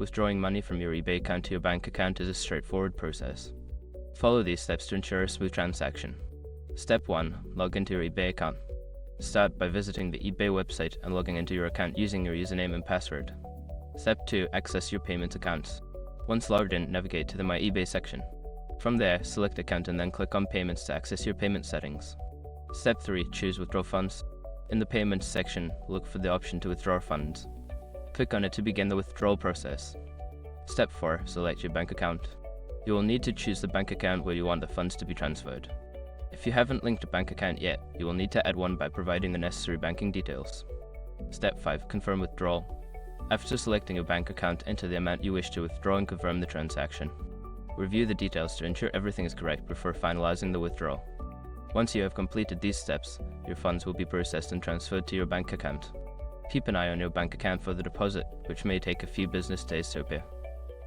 Withdrawing money from your eBay account to your bank account is a straightforward process. Follow these steps to ensure a smooth transaction. Step 1. Log into your eBay account. Start by visiting the eBay website and logging into your account using your username and password. Step 2. Access your payment accounts. Once logged in, navigate to the My eBay section. From there, select Account and then click on Payments to access your payment settings. Step 3. Choose Withdraw Funds. In the Payments section, look for the option to withdraw funds. Click on it to begin the withdrawal process. Step 4. Select your bank account. You will need to choose the bank account where you want the funds to be transferred. If you haven't linked a bank account yet, you will need to add one by providing the necessary banking details. Step 5. Confirm withdrawal. After selecting your bank account, enter the amount you wish to withdraw and confirm the transaction. Review the details to ensure everything is correct before finalizing the withdrawal. Once you have completed these steps, your funds will be processed and transferred to your bank account. Keep an eye on your bank account for the deposit, which may take a few business days to appear.